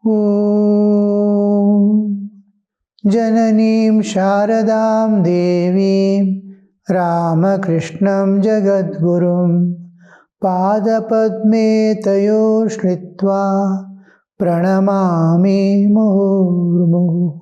Om Jananim Sharadam Devim Ramakrishnam Jagadgurum Padapadme Tayo Shritva Pranamami Murmuhu.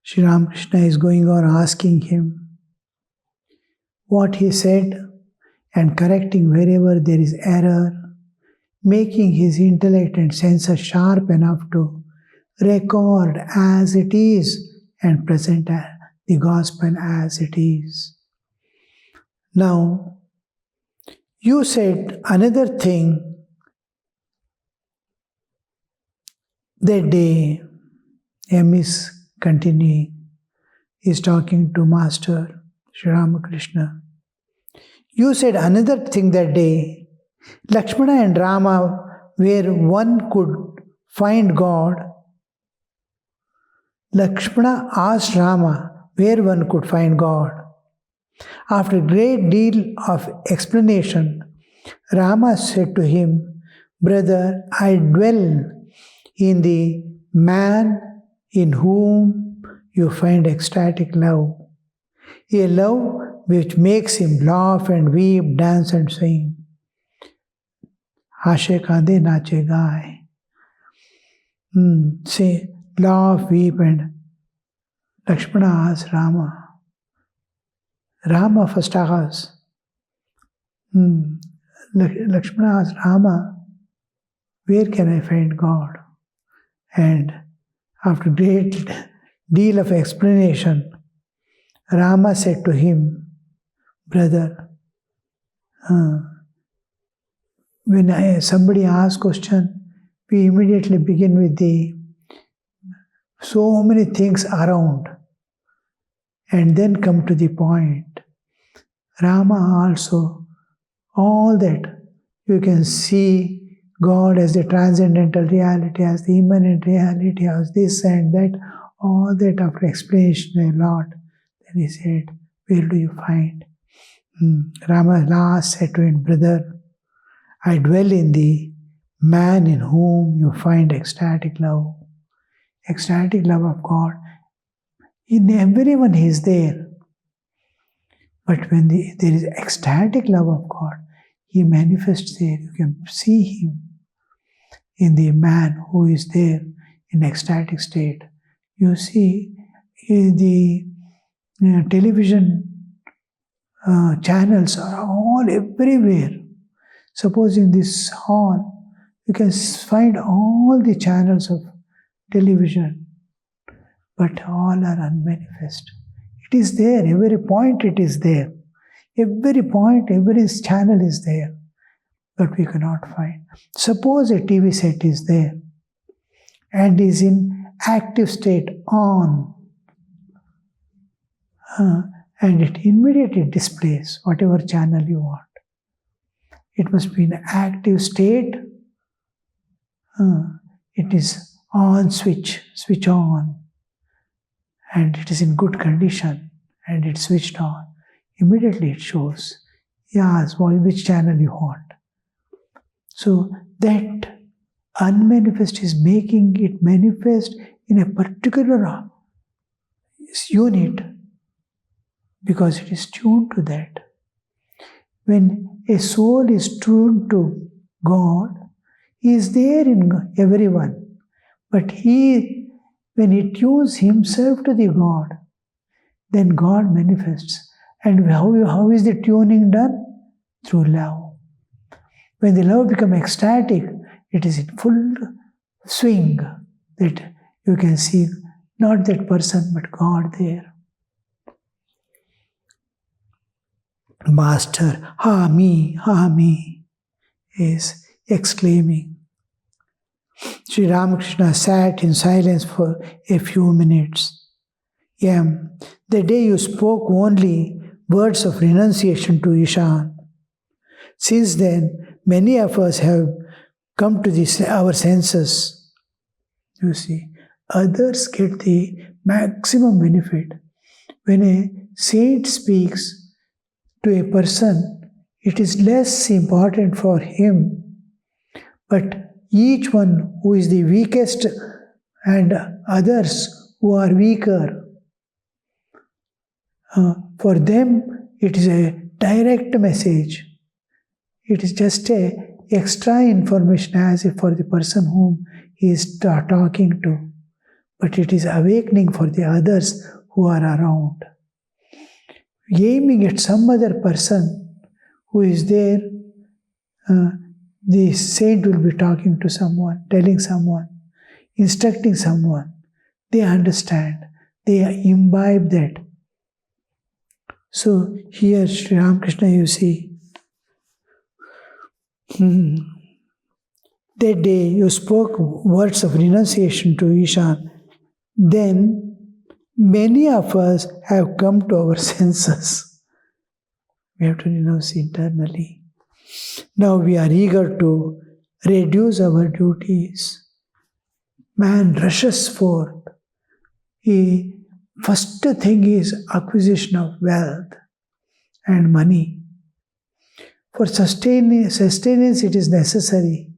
Sri Ramakrishna is going on asking him what he said and correcting wherever there is error, making his intellect and senses sharp enough to record as it is and present the gospel as it is. Now, you said another thing that day. M is continuing, is talking to Master Sri Ramakrishna. You said another thing that day, Lakshmana and Rama, where one could find God. Lakshmana asked Rama where one could find God. After a great deal of explanation, Rama said to him, "Brother, I dwell in the man in whom you find ecstatic love, a love which makes him laugh and weep, dance and sing. Ashe kade nache gaye." Say, laugh, weep, and Lakshmana asked Rama. Rama first asked. Lakshmana asked Rama, where can I find God? And after great deal of explanation, Rama said to him, "Brother, when somebody asks question, we immediately begin with the so many things around and then come to the point. Rama also, all that you can see God as the transcendental reality, as the immanent reality, as this and that, all that after explanation a lot. Then he said, where do you find? Rama last said to him, "Brother, I dwell in the man in whom you find ecstatic love." Ecstatic love of God. In everyone he is there. But when there is ecstatic love of God, he manifests there. You can see him in the man who is there in ecstatic state. You see the television channels are all everywhere. Suppose in this hall, you can find all the channels of television, but all are unmanifest. It is there, every point it is there. Every point, every channel is there, but we cannot find. Suppose a TV set is there and is in active state on, and it immediately displays whatever channel you want. It must be in active state. It is on switch on, and it is in good condition, and it's switched on. Immediately it shows, yes, which channel you want. So that unmanifest is making it manifest in a particular unit because it is tuned to that. When a soul is tuned to God, He is there in everyone. But when he tunes himself to the God, then God manifests. And how is the tuning done? Through love. When the love becomes ecstatic, it is in full swing that you can see not that person but God there. Master, ha me, is exclaiming. Sri Ramakrishna sat in silence for a few minutes. The day you spoke only words of renunciation to Ishan. Since then, many of us have come to our senses. You see, others get the maximum benefit. When a saint speaks to a person, it is less important for him, but each one who is the weakest and others who are weaker, for them it is a direct message. It is just a extra information as if for the person whom he is talking to, but it is awakening for the others who are around. Aiming at some other person who is there, the saint will be talking to someone, telling someone, instructing someone. They understand, they imbibe that. So here Sri Ramakrishna, you see, that day you spoke words of renunciation to Ishan. Then many of us have come to our senses. We have to renounce internally. Now we are eager to reduce our duties. Man rushes forth. First thing is acquisition of wealth and money. For sustenance it is necessary.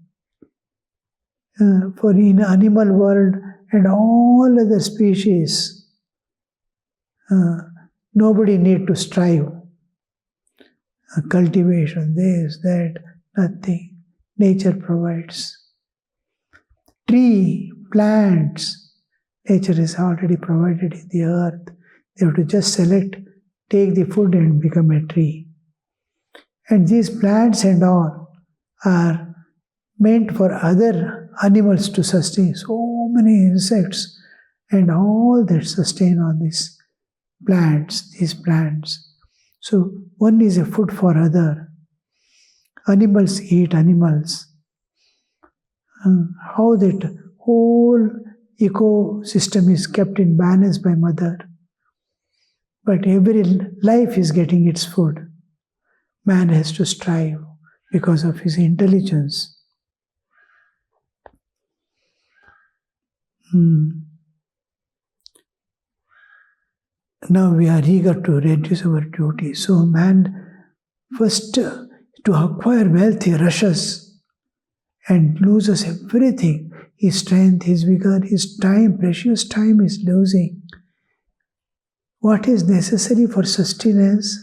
For in animal world and all other species, nobody need to strive. Cultivation, this, that, nothing. Nature provides. Tree, plants, nature is already provided in the earth. They have to just select, take the food and become a tree. And these plants and all are meant for other animals to sustain. So many insects and all that sustain on these plants. So one is a food for other. Animals eat animals. How that whole ecosystem is kept in balance by mother. But every life is getting its food. Man has to strive because of his intelligence. Now we are eager to reduce our duty. So man, first to acquire wealth, he rushes and loses everything. His strength, his vigor, his time, precious time is losing. What is necessary for sustenance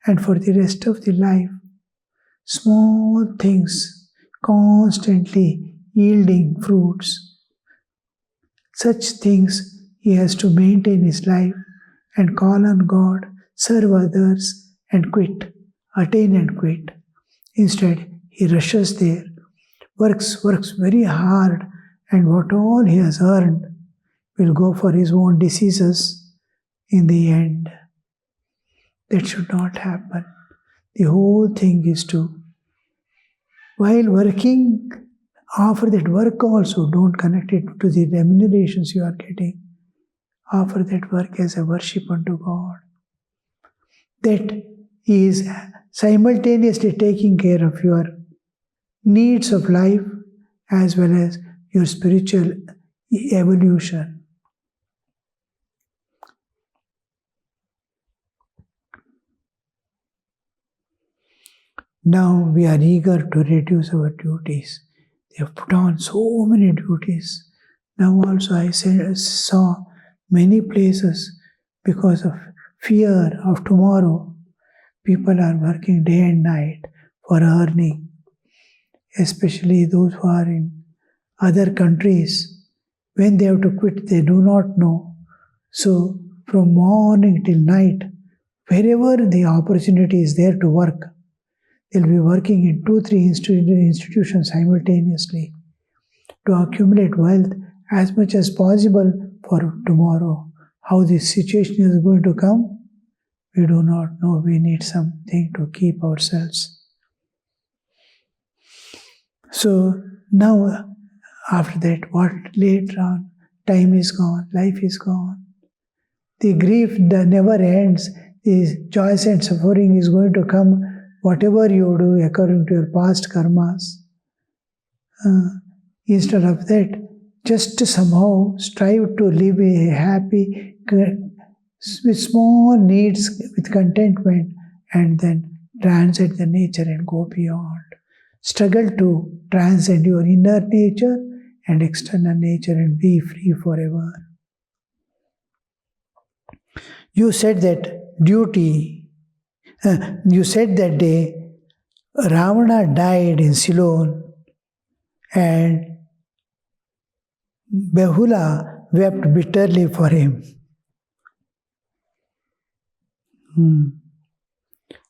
and for the rest of the life? Small things constantly yielding fruits. Such things he has to maintain his life and call on God, serve others and quit, attain and quit. Instead, he rushes there, works very hard, and what all he has earned will go for his own diseases in the end. That should not happen. The whole thing is to, while working, offer that work also. Don't connect it to the remunerations you are getting. Offer that work as a worship unto God. That is simultaneously taking care of your needs of life as well as your spiritual evolution. Now we are eager to reduce our duties. They have put on so many duties. Now also I saw many places because of fear of tomorrow. People are working day and night for earning, especially those who are in other countries. When they have to quit, they do not know. So from morning till night, wherever the opportunity is there to work, they'll be working in 2-3 institutions simultaneously to accumulate wealth as much as possible for tomorrow. How this situation is going to come, we do not know. We need something to keep ourselves. So now, after that, what later on? Time is gone, life is gone. The grief that never ends, the joys and suffering is going to come whatever you do according to your past karmas, instead of that, just somehow strive to live a happy, with small needs, with contentment, and then transcend the nature and go beyond. Struggle to transcend your inner nature and external nature and be free forever. You said that you said that day Ravana died in Ceylon and Behula wept bitterly for him.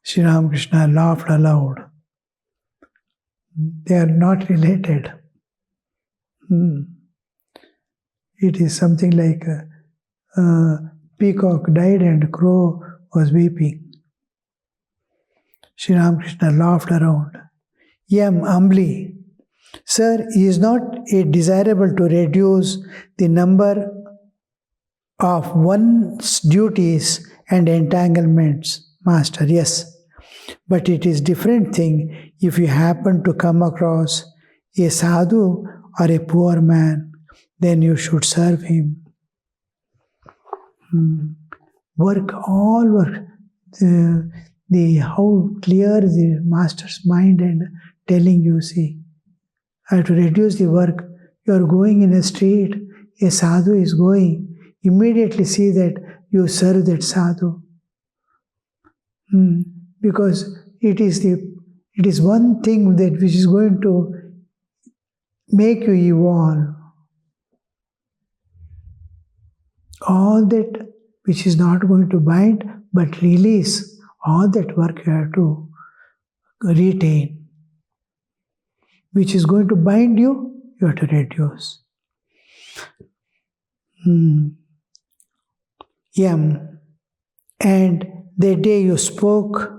Sri Ramakrishna laughed aloud. They are not related. It is something like peacock died and crow was weeping. Sri Ramakrishna laughed around. Yam humbly, sir, is not it desirable to reduce the number of one's duties and entanglements, Master? Yes, but it is different thing if you happen to come across a sadhu or a poor man, then you should serve him. All work. How clear the Master's mind and telling you, see, I have to reduce the work. You are going in a street, a sadhu is going, immediately see that you serve that sadhu. Because it is one thing that which is going to make you evolve. All that which is not going to bind but release, all that work you have to retain. Which is going to bind you, you have to reduce. Yam. And that day you spoke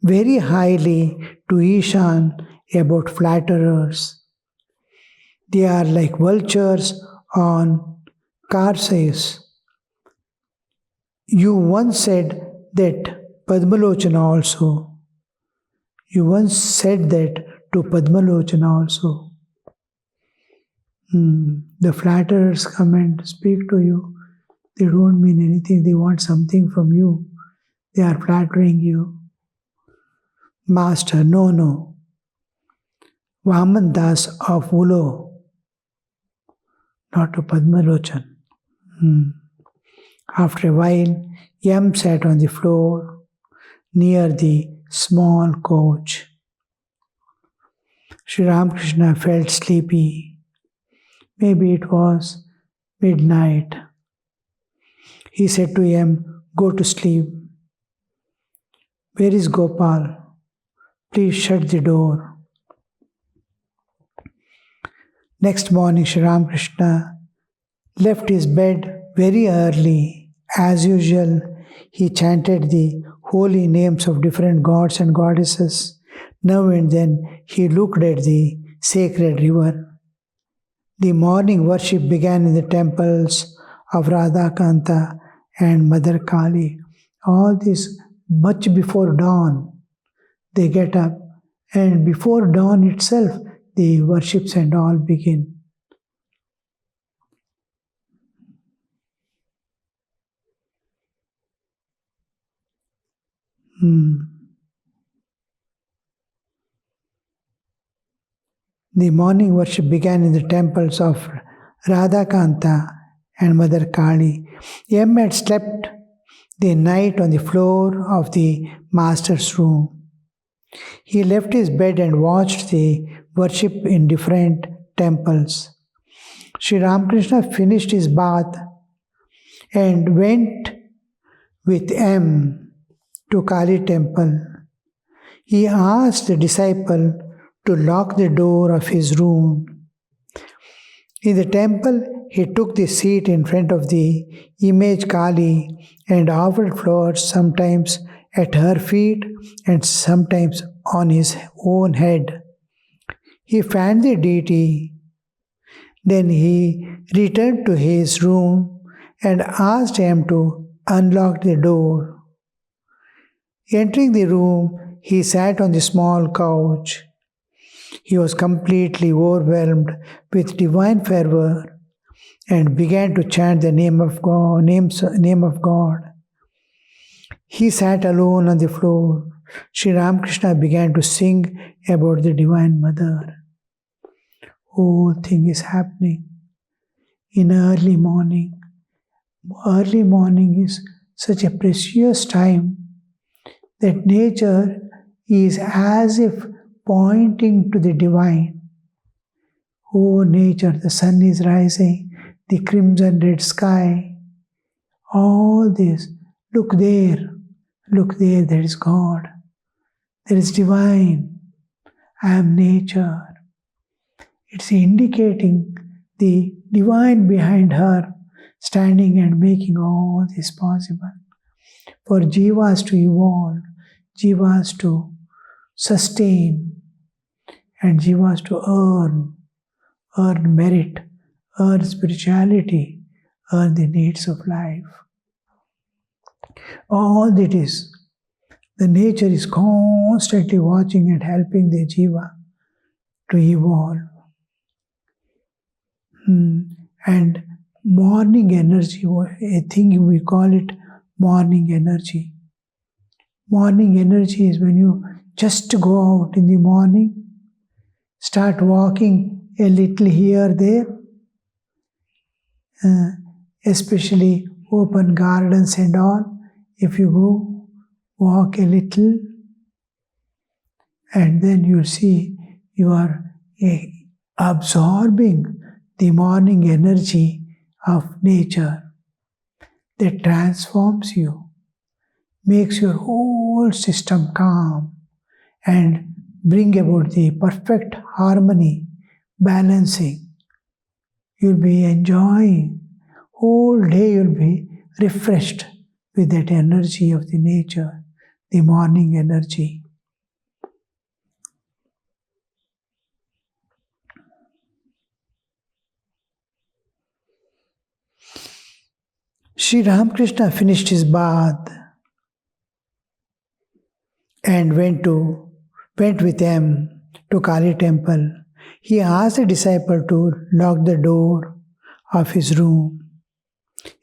very highly to Ishan about flatterers. They are like vultures on carcass. You once said that Padmalochana also. You once said that to Padmalochana also. The flatterers come and speak to you. They don't mean anything. They want something from you. They are flattering you. Master, no. Vaman Das of Ulo, not to Padmalochan. After a while, Yam sat on the floor near the small coach. Sri Ramakrishna felt sleepy. Maybe it was midnight. He said to him, go to sleep. Where is Gopal? Please shut the door. Next morning, Sri Ramakrishna left his bed very early. As usual, he chanted the holy names of different gods and goddesses. Now and then he looked at the sacred river. The morning worship began in the temples of Radhakanta and Mother Kali. All this much before dawn. They get up, and before dawn itself, the worships and all begin. The morning worship began in the temples of Radhakanta and Mother Kali. Yam had slept the night on the floor of the master's room. He left his bed and watched the worship in different temples. Sri Ramakrishna finished his bath and went with M to Kali temple. He asked the disciple to lock the door of his room. In the temple, he took the seat in front of the image Kali and offered flowers, sometimes at her feet and sometimes on his own head. He fanned the deity. Then he returned to his room and asked him to unlock the door. Entering the room, he sat on the small couch. He was completely overwhelmed with divine fervor and began to chant the name of God. Name of God. He sat alone on the floor. Sri Ramakrishna began to sing about the Divine Mother. Whole thing is happening in early morning. Early morning is such a precious time that nature is as if pointing to the divine. Oh, nature, the sun is rising, the crimson red sky, all this. Look there, there is God, there is divine. I am nature. It's indicating the divine behind her, standing and making all this possible. For jivas to evolve, jivas to sustain, and jivas to earn merit, earn spirituality, earn the needs of life. All that is, the nature is constantly watching and helping the jiva to evolve. And morning energy, a thing we call it morning energy. Morning energy is when you just go out in the morning, start walking a little here, there, especially open gardens and all. If you go, walk a little, and then you see you are absorbing the morning energy of nature that transforms you, makes your whole system calm, and bring about the perfect harmony, balancing. You'll be enjoying. Whole day you'll be refreshed with that energy of the nature, the morning energy. Sri Ramakrishna finished his bath and went with them to Kali temple. He asked the disciple to lock the door of his room.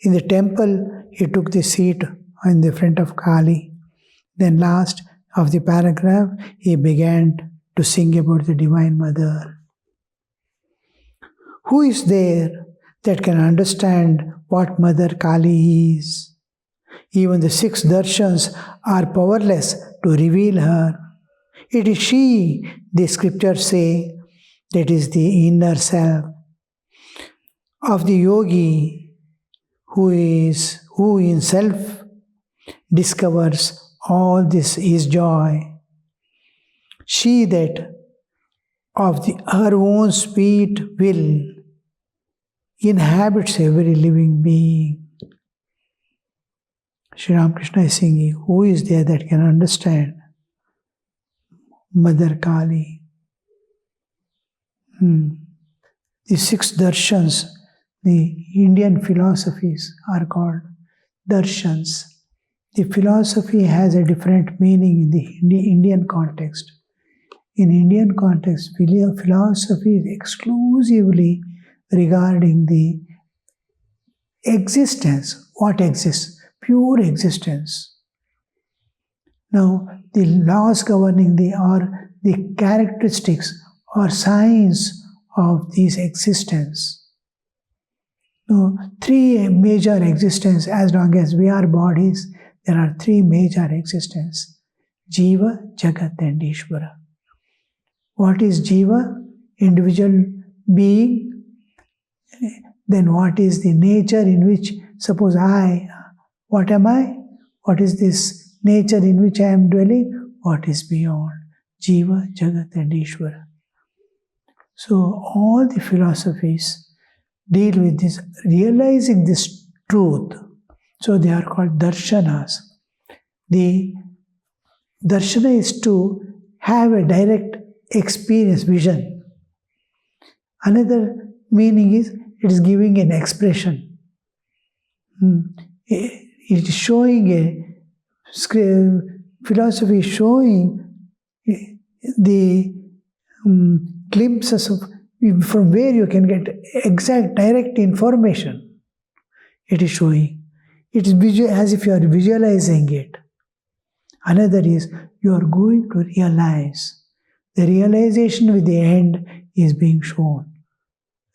In the temple, he took the seat in the front of Kali. Then last of the paragraph, he began to sing about the Divine Mother. Who is there that can understand what Mother Kali is? Even the 6 darshans are powerless to reveal her. It is she, the scriptures say, that is the inner self of the yogi who in self discovers all this is joy. She that of her own sweet will inhabits every living being. Sri Ramakrishna is singing, who is there that can understand Mother Kali? The 6 darshans, the Indian philosophies are called darshans. The philosophy has a different meaning in the Indian context. In Indian context, philosophy is exclusively regarding the existence, what exists, pure existence. Now, the laws governing the characteristics or signs of this existence. Now, 3 major existence, as long as we are bodies, there are 3 major existence: Jiva, Jagat and Ishvara. What is Jiva? Individual being. Then what is the nature in which, suppose what am I? What is this nature in which I am dwelling? What is beyond? Jiva, Jagat and Ishvara. So all the philosophies deal with this, realizing this truth. So they are called darshanas. The darshana is to have a direct experience, vision. Another meaning is it is giving an expression. It is showing philosophy is showing the glimpses of from where you can get exact direct information. It is showing. It is as if you are visualizing it. Another is you are going to realize. The realization with the end is being shown.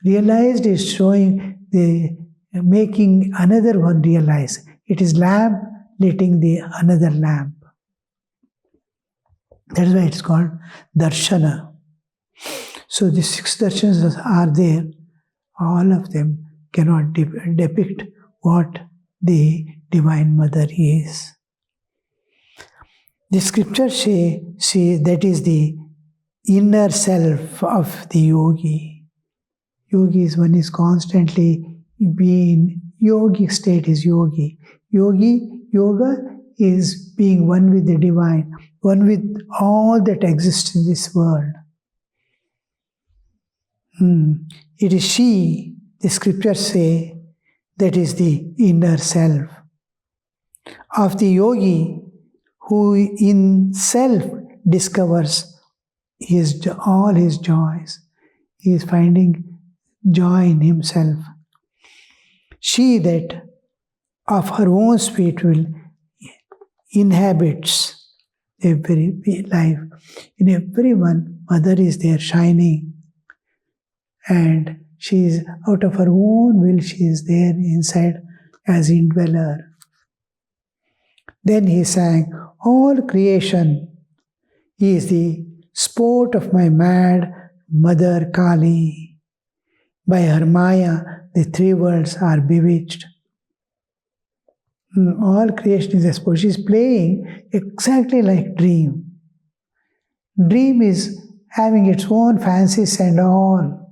Realized is showing the making another one realize. It is lamp lighting the another lamp. That is why it's called darshana. So the 6 darshanas are there. All of them cannot depict what the Divine Mother is. The scriptures say that is the inner self of the yogi. Yogi is one is constantly being, yogic state is yogi. Yoga is being one with the divine, one with all that exists in this world. It is she, the scriptures say, that is the inner self of the yogi who in self discovers all his joys. He is finding joy in himself. She that of her own spirit will inhabits every life. In everyone, Mother is there shining. And she is out of her own will, she is there inside as indweller. Then he sang, all creation is the sport of my mad mother Kali. By her Maya, the 3 worlds are bewitched. All creation is a sport. She is playing exactly like dream. Dream is having its own fancies and all.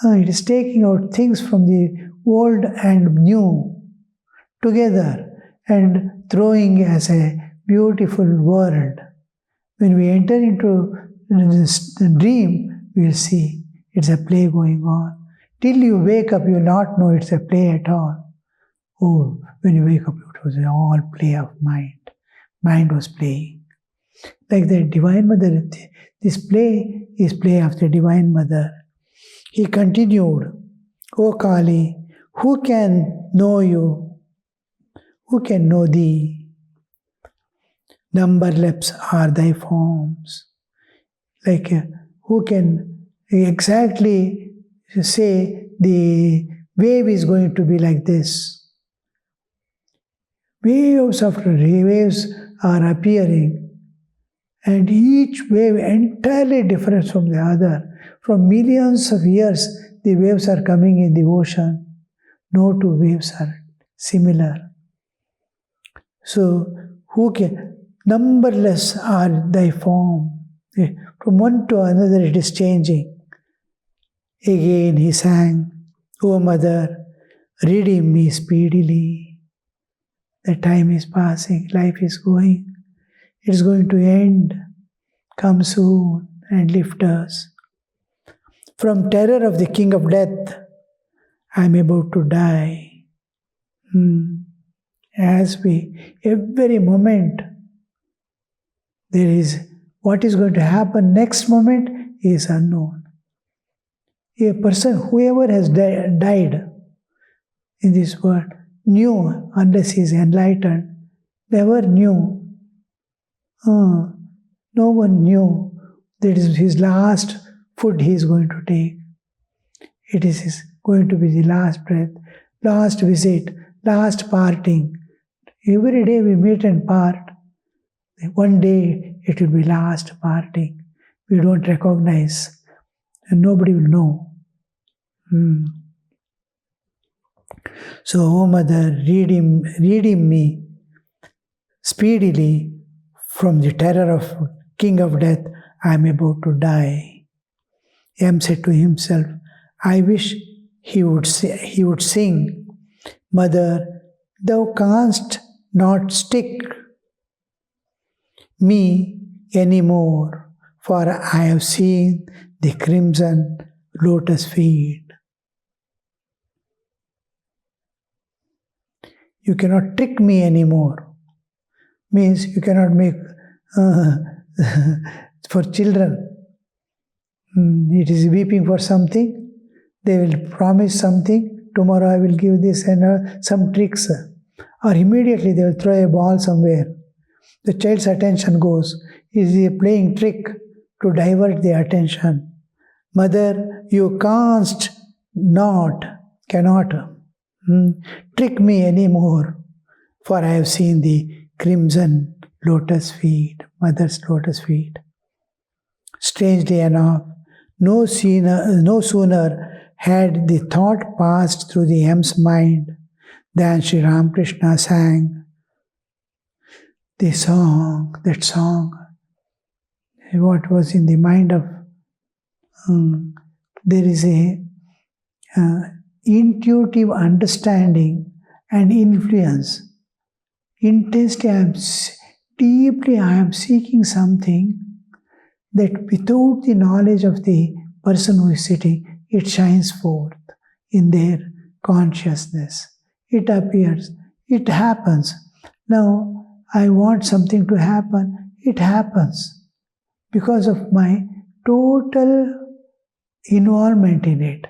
It is taking out things from the old and new together and throwing as a beautiful world. When we enter into the dream, we will see it's a play going on. Till you wake up, you will not know it's a play at all. Oh, when you wake up, it was all play of mind. Mind was playing. Like the Divine Mother, this play is play of the Divine Mother. He continued, O Kali, who can know you? Who can know thee? Numberless are thy forms. Like who can exactly say the wave is going to be like this? Waves after waves are appearing, and each wave entirely different from the other. From millions of years, the waves are coming in the ocean. No 2 waves are similar. So, who can? Numberless are thy form. From one to another, it is changing. Again, he sang, O Mother, redeem me speedily. The time is passing, life is going. It is going to end. Come soon and lift us. From terror of the king of death, I am about to die. As every moment, there is what is going to happen next moment is unknown. A person, whoever has died in this world, knew, unless he is enlightened, never knew. No one knew that is his last food he is going to take. It is going to be the last breath, last visit, last parting. Every day we meet and part. One day it will be last parting. We don't recognize and nobody will know. So, O Mother, redeem me speedily from the terror of king of death. I am about to die. M said to himself, I wish he would sing, Mother, thou canst not stick me any more, for I have seen the crimson lotus feet. You cannot trick me anymore. Means you cannot make For children, it is weeping for something, they will promise something, tomorrow I will give this and some tricks. Or immediately they will throw a ball somewhere. The child's attention goes. Is he playing trick to divert the attention? Mother, you cannot trick me anymore, for I have seen the crimson lotus feet, mother's lotus feet. Strangely enough, no sooner had the thought passed through the M's mind than Sri Ramakrishna sang the song, that song. What was in the mind of, there is a intuitive understanding and influence. Intensely, deeply I am seeking something that without the knowledge of the person who is sitting, it shines forth in their consciousness. It appears, it happens. Now, I want something to happen, it happens because of my total involvement in it.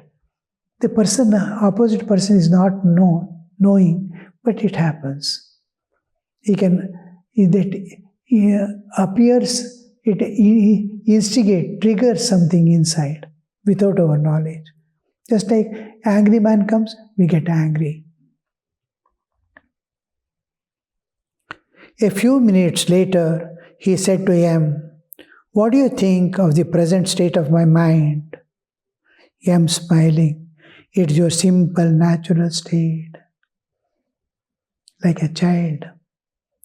The person, opposite person is not knowing, but it happens. It appears, it instigates, triggers something inside without our knowledge. Just like angry man comes, we get angry. A few minutes later, he said to M, "What do you think of the present state of my mind?" M smiling, "It's your simple, natural state." Like a child.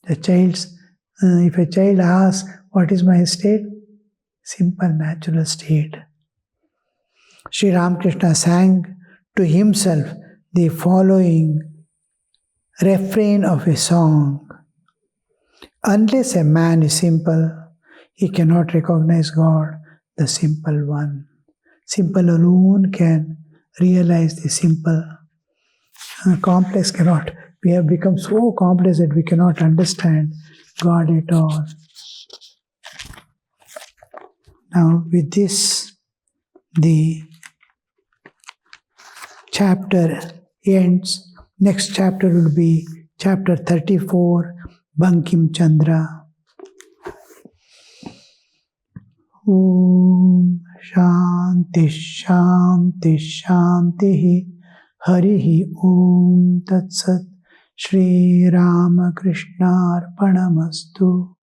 If a child asks, "What is my state?" Simple, natural state. Sri Ramakrishna sang to himself the following refrain of a song. Unless a man is simple, he cannot recognize God, the simple one. Simple alone can realize the simple. Complex cannot. We have become so complex that we cannot understand God at all. Now, with this, the chapter ends. Next chapter will be chapter 34, Bankim Chandra. Om Shanti Shanti Shanti Harihi Om Tat Sat Shri Ramakrishna Arpanamastu.